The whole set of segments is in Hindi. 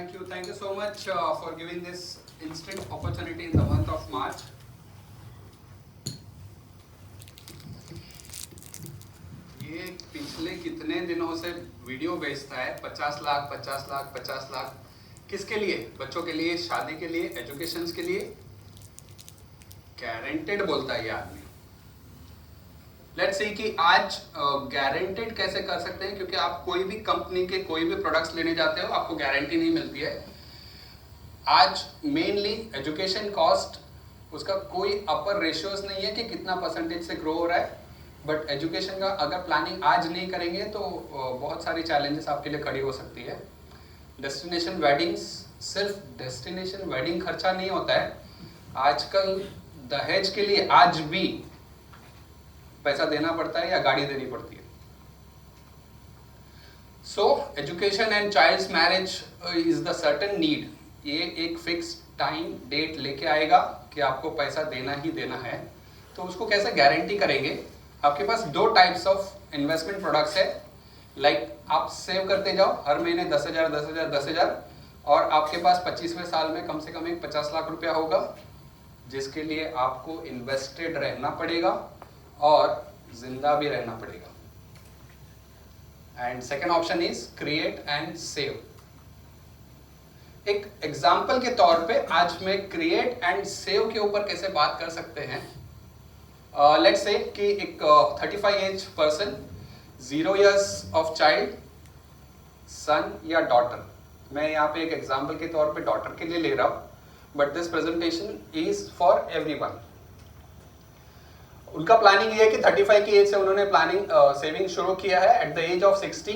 Thank you so much for giving this instant opportunity in the month of March. ये पिछले कितने दिनों से वीडियो भेजता है 50 लाख 50 लाख 50 लाख किसके लिए? बच्चों के लिए, शादी के लिए, एजुकेशन के लिए। गारंटेड बोलता है ये आदमी। लेट्स सी कि आज गारंटेड कैसे कर सकते हैं, क्योंकि आप कोई भी कंपनी के कोई भी प्रोडक्ट्स लेने जाते हो आपको गारंटी नहीं मिलती है। आज मेनली एजुकेशन कॉस्ट, उसका कोई अपर रेशियोज नहीं है कि कितना परसेंटेज से ग्रो हो रहा है, बट एजुकेशन का अगर प्लानिंग आज नहीं करेंगे तो बहुत सारी चैलेंजेस आपके लिए खड़ी हो सकती है। डेस्टिनेशन वेडिंग्स, सिर्फ डेस्टिनेशन वेडिंग खर्चा नहीं होता है। आजकल दहेज के लिए आज भी पैसा देना पड़ता है या गाड़ी देनी पड़ती है। So education and child's marriage is the certain need. ये एक फिक्स टाइम डेट लेके आएगा कि आपको पैसा देना ही देना है। तो उसको कैसे गारंटी करेंगे? आपके पास दो टाइप्स ऑफ इन्वेस्टमेंट प्रोडक्ट्स है। लाइक आप सेव करते जाओ हर महीने 10,000 10,000 10,000 और आपके पास 25वें साल में कम से कम एक 50 लाख रुपया होगा, जिसके लिए आपको इन्वेस्टेड रहना पड़ेगा और जिंदा भी रहना पड़ेगा। And second option is create and save. एक एग्जाम्पल के तौर पे आज मैं क्रिएट एंड सेव के ऊपर कैसे बात कर सकते हैं। लेट्स से कि एक 35 age person, 0 years of child, son या डॉटर। मैं यहाँ पे एक एग्जाम्पल के तौर पे डॉटर के लिए ले रहा हूँ, but this presentation is for everyone. उनका प्लानिंग ये है कि 35 की एज से उन्होंने प्लानिंग सेविंग शुरू किया है। एट द एज ऑफ 60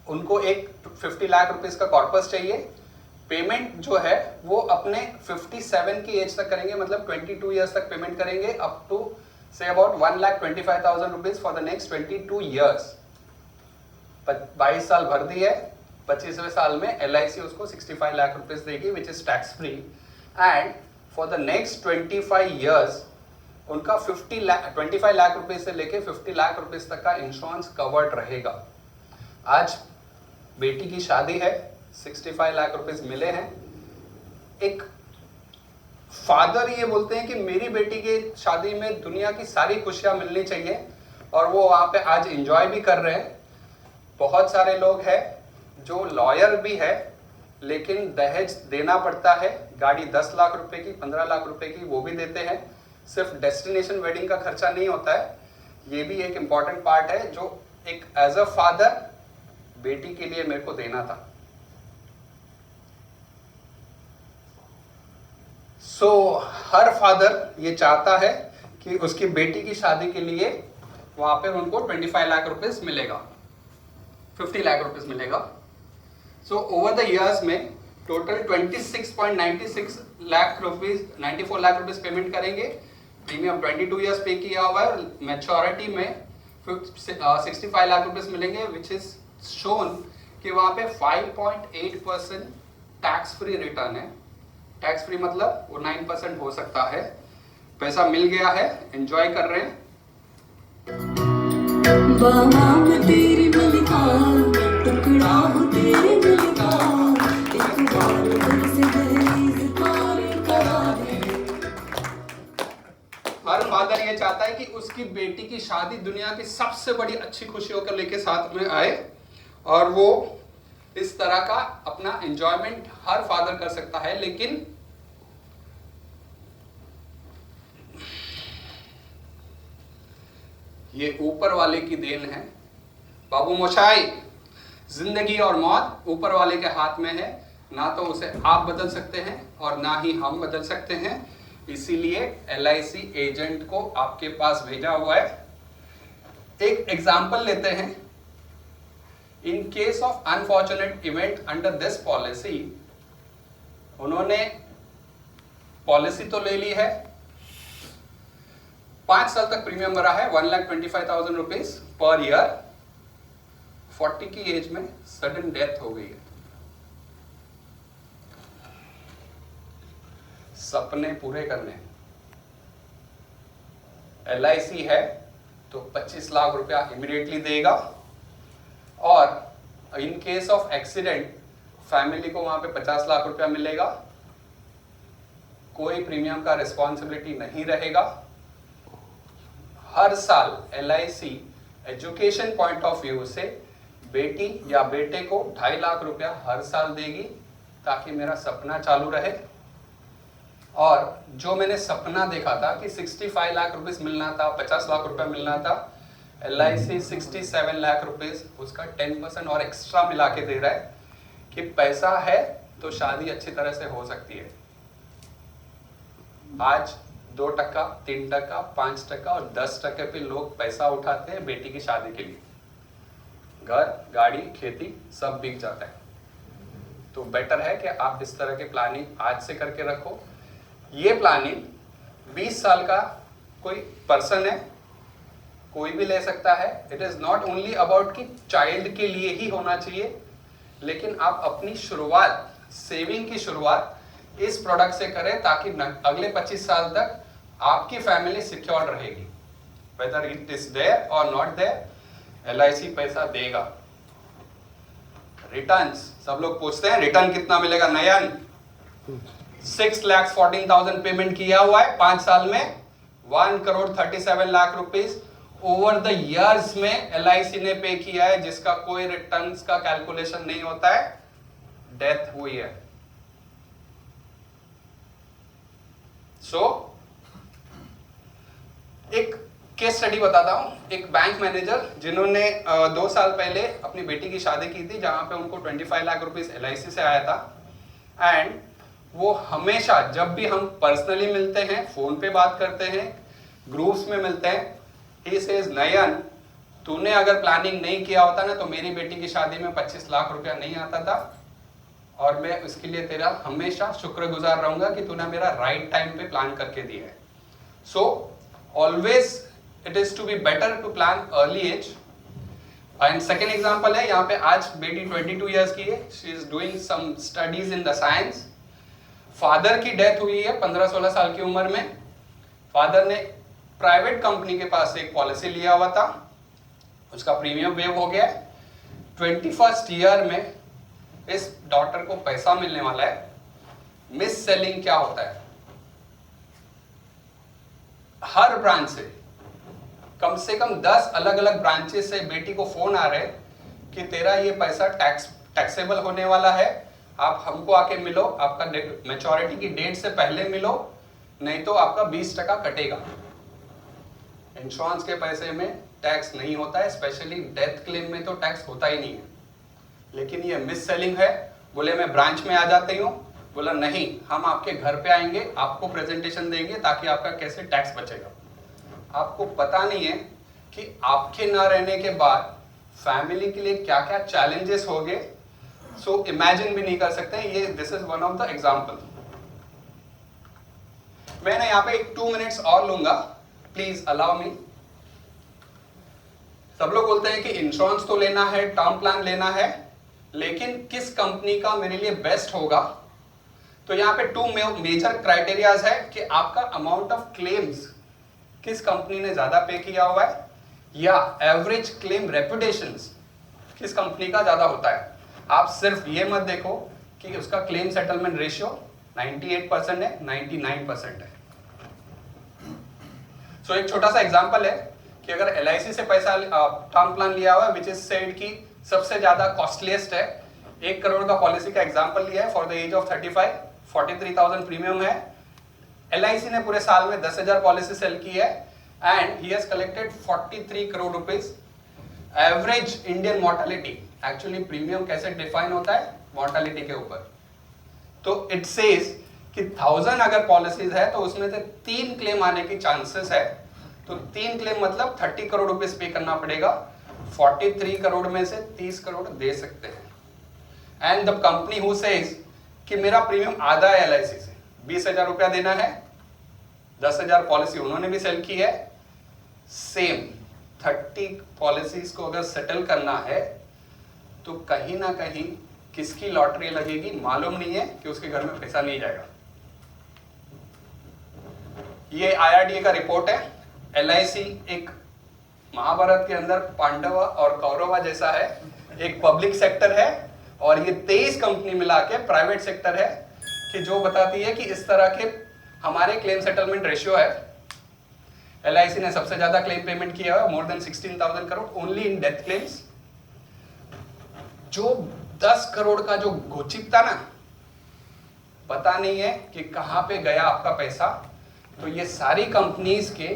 उनको एक 50 लाख रुपीस का कॉर्पस चाहिए। पेमेंट जो है वो अपने 57 की एज तक करेंगे, मतलब 22 ईयर्स तक पेमेंट करेंगे, up to say about 1,25,000 rupees for the next 22 years. 22 साल भर दी है, 25वें साल में LIC उसको 65 लाख रुपीज देगी, which is tax free. And for the next 25 years उनका 25 लाख रुपीज से लेके 50 लाख रुपीज तक का इंश्योरेंस कवर्ड रहेगा। आज बेटी की शादी है, 65 लाख रुपीस मिले हैं। एक फादर ये बोलते हैं कि मेरी बेटी की शादी में दुनिया की सारी खुशियां मिलनी चाहिए, और वो वहां पे आज एंजॉय भी कर रहे हैं। बहुत सारे लोग हैं जो लॉयर भी है लेकिन दहेज देना पड़ता है। गाड़ी 10 लाख रुपए की, 15 लाख रुपए की, वो भी देते हैं। सिर्फ डेस्टिनेशन वेडिंग का खर्चा नहीं होता है, ये भी एक इम्पॉर्टेंट पार्ट है जो एक एज अ फादर बेटी के लिए मेरे को देना था। सो हर फादर ये चाहता है कि उसकी बेटी की शादी के लिए वहां पे उनको 25 लाख रुपीस मिलेगा, 50 लाख रुपीस मिलेगा। सो ओवर द इयर्स में total 26.96 lakh rupees, 94 lakh rupees payment करेंगे। प्रीमियम 22 ईयर्स पे किया हुआ है। मैच्योरिटी में 65 लाख रुपीस मिलेंगे, विच इज शोन कि वहां पे 5.8% टैक्स फ्री रिटर्न है। टैक्स फ्री मतलब वो 9% हो सकता है। पैसा मिल गया है, एंजॉय कर रहे हैं। तेरी मलिका, टुकड़ा हो तेरे मलिका, एक बार दिल से दहलीज पार करा दे। हर फादर ये चाहता है कि उसकी बेटी की शादी दुनिया की सबसे बड़ी अच्छी खुशियों को लेके साथ में आए, और वो इस तरह का अपना एंजॉयमेंट हर फादर कर सकता है। लेकिन ये ऊपर वाले की देन है। बाबू मोशाई, जिंदगी और मौत ऊपर वाले के हाथ में है। ना तो उसे आप बदल सकते हैं और ना ही हम बदल सकते हैं। इसीलिए LIC एजेंट को आपके पास भेजा हुआ है। एक एग्जांपल लेते हैं। In case of unfortunate event under this policy, उन्होंने पॉलिसी तो ले ली है, 5 साल तक प्रीमियम भरा है, 1,25,000 रुपीज पर ईयर। 40 की एज में सडन डेथ हो गई है। सपने पूरे करने, LIC है तो 25 लाख रुपया इमीडिएटली देगा, और in case of accident family को वहां पे 50 लाख रुपया मिलेगा, कोई प्रीमियम का रिस्पॉन्सिबिलिटी नहीं रहेगा। हर साल LIC education point of view से बेटी या बेटे को 2.5 लाख रुपया हर साल देगी ताकि मेरा सपना चालू रहे। और जो मैंने सपना देखा था कि 65 लाख रुपीस मिलना था, 50 लाख रुपया मिलना था, LIC 67 लाख रुपीस उसका 10% और एक्स्ट्रा मिला के दे रहा है कि पैसा है तो शादी अच्छी तरह से हो सकती है। आज 2%, 3%, 5% और 10% पे लोग पैसा उठाते हैं बेटी की शादी के लिए। घर, गाड़ी, खेती सब बिक जाता है। तो बेटर है कि आप इस तरह के प्लानिंग आज से करके रखो। ये प्लानिंग 20 साल का कोई पर्सन है, कोई भी ले सकता है। It is not only about कि चाइल्ड के लिए ही होना चाहिए, लेकिन आप अपनी शुरुआत, सेविंग की शुरुआत इस प्रोडक्ट से करें ताकि अगले 25 साल तक आपकी फैमिली सिक्योर रहेगी। वेदर इट इज देयर और नॉट देयर, LIC पैसा देगा। रिटर्न्स, सब लोग पूछते हैं रिटर्न कितना मिलेगा। नयन 6,14,000 पेमेंट किया हुआ है 5 साल में, 1,37 lakh rupees over the years में LIC ने पे किया है, जिसका कोई रिटर्न्स का कैलकुलेशन नहीं होता है। डेथ हुई है। एक केस स्टडी बताता हूं। एक बैंक मैनेजर जिन्होंने 2 साल पहले अपनी बेटी की शादी की थी, जहां पे उनको 25 लाख रुपीस LIC से आया था। एंड वो हमेशा जब भी हम पर्सनली मिलते हैं, फोन पे बात करते हैं, ग्रुप्स में मिलते हैं, ही सेज नयन तूने अगर प्लानिंग नहीं किया होता ना तो मेरी बेटी की शादी में 25 लाख रुपया नहीं आता था, और मैं उसके लिए तेरा हमेशा शुक्रगुजार रहूंगा कि तूने मेरा राइट टाइम पे प्लान करके दिया है। So always it is to be better to plan early age. And second example है, यहाँ पे आज बेटी 22 ईयर्स की है, she is doing some studies in the science. Father की डेथ हुई है 15-16 साल की उम्र में। फादर ने प्राइवेट कंपनी के पास एक पॉलिसी लिया हुआ था, उसका प्रीमियम वेव हो गया है। 21st ईयर में इस डॉटर को पैसा मिलने वाला है। मिस सेलिंग क्या होता है, हर ब्रांच से कम 10 अलग अलग ब्रांचेस से बेटी को फोन आ रहे कि तेरा ये पैसा टैक्सेबल होने वाला है, आप हमको आके मिलो, आपका मैच्योरिटी की डेट से पहले मिलो, नहीं तो आपका 20% कटेगा। इंश्योरेंस के पैसे में टैक्स नहीं होता है, स्पेशली डेथ क्लेम में तो टैक्स होता ही नहीं है। लेकिन ये मिस सेलिंग है। बोले मैं ब्रांच में आ जाती हूँ, बोला नहीं, हम आपके घर पे आएंगे, आपको प्रेजेंटेशन देंगे ताकि आपका कैसे टैक्स बचेगा। आपको पता नहीं है कि आपके ना रहने के बाद फैमिली के लिए क्या क्या चैलेंजेस होंगे। सो इमेजिन भी नहीं कर सकते। ये this is one of the example. मैंने यहाँ पे 2 मिनट्स और लूंगा, प्लीज अलाउ मी। सब लोग बोलते हैं कि इंश्योरेंस तो लेना है, टर्म प्लान लेना है, लेकिन किस कंपनी का मेरे लिए बेस्ट होगा। तो यहाँ पे 2 मेजर क्राइटेरियाज है कि आपका अमाउंट ऑफ क्लेम्स किस कंपनी ने ज्यादा पे किया हुआ है, या एवरेज क्लेम रेपुटेशंस किस कंपनी का ज्यादा होता है। आप सिर्फ ये मत देखो कि उसका क्लेम सेटलमेंट रेशियो 98% है, 99% है। सो एक छोटा सा एग्जांपल है कि अगर LIC से पैसा टर्म प्लान लिया हुआ है, विच इज सेड कि सबसे ज्यादा कॉस्टलीस्ट है, 1 करोड़ का पॉलिसी का एग्जांपल लिया है for the age of 35, 43,000 premium है। LIC ने पूरे साल में 10,000 पॉलिसी सेल की है and he has collected 43 crore rupees. Average Indian mortality, actually premium कैसे डिफाइन होता है, मॉर्टेलिटी के ऊपर। तो इट सेज कि 1000 अगर पॉलिसीज है तो उसमें से 3 क्लेम आने की चांसेस है। तो 3 क्लेम मतलब 30 करोड़ रुपीस पे करना पड़ेगा। 43 करोड़ में से 30 करोड़ दे सकते हैं। And the company who says कि मेरा प्रीमियम आधा है LIC से, 20,000 रुपया देना है, 10,000 पॉलिसी उन्होंने भी सेल की है, सेम 30 पॉलिसीज को अगर सेटल करना है तो कहीं ना कहीं किसकी लॉटरी लगेगी मालूम नहीं है कि उसके घर में पैसा नहीं जाएगा। ये IRDA का रिपोर्ट है। LIC एक महाभारत के अंदर पांडवा और कौरवा जैसा है, एक पब्लिक सेक्टर है और ये 23 कंपनी मिला के प्राइवेट सेक्टर है कि जो बताती है कि इस तरह के हमारे क्लेम सेटलमेंट रेशियो है। LIC ने सबसे ज्यादा क्लेम पेमेंट किया है, more than 16,000 crore only in death claims. जो 10 करोड़ का जो घोचित था ना, पता नहीं है कि कहां पे गया आपका पैसा। तो ये सारी कंपनीज के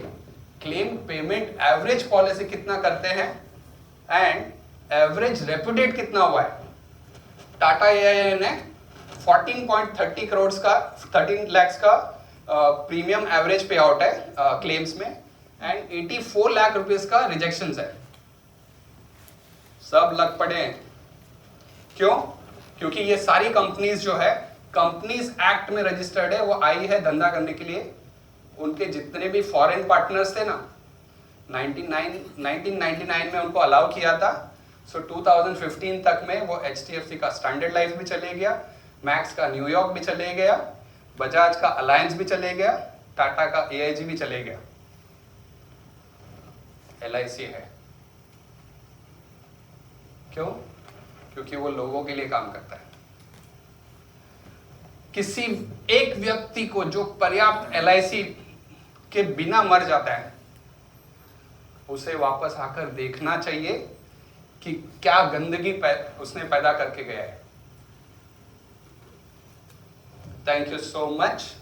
क्लेम पेमेंट एवरेज पॉलिसी कितना करते हैं एंड एवरेज रेपुटेट कितना हुआ है। टाटा AIA ने 14.30 करोड़ का 13 लाख का प्रीमियम एवरेज पे आउट है क्लेम्स में एंड 84 लाख रुपीस का रिजेक्शंस है। सब लग पड़े हैं। क्यों? क्योंकि ये सारी कंपनीज जो है कंपनीज एक्ट में रजिस्टर्ड है, वो आई है धंधा करने के लिए। उनके जितने भी फॉरेन पार्टनर्स थे ना, 1999 में उनको अलाउ किया था। सो 2015 तक में वो HDFC का स्टैंडर्ड लाइफ भी चले गया, मैक्स का न्यूयॉर्क भी चले गया, बजाज का अलायंस भी चले गया, टाटा का AIG भी चले गया। LIC है। क्यों? क्योंकि वो लोगों के लिए काम करता है। किसी एक व्यक्ति को जो पर्याप्त LIC के बिना मर जाता है, उसे वापस आकर देखना चाहिए कि क्या गंदगी उसने पैदा करके गया है। Thank you so much.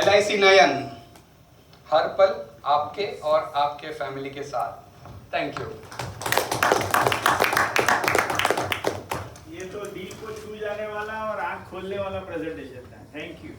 LIC नयन हर पल आपके और आपके फैमिली के साथ। Thank you. ये तो दिल को छू जाने वाला और आंख खोलने वाला प्रेजेंटेशन था। Thank you.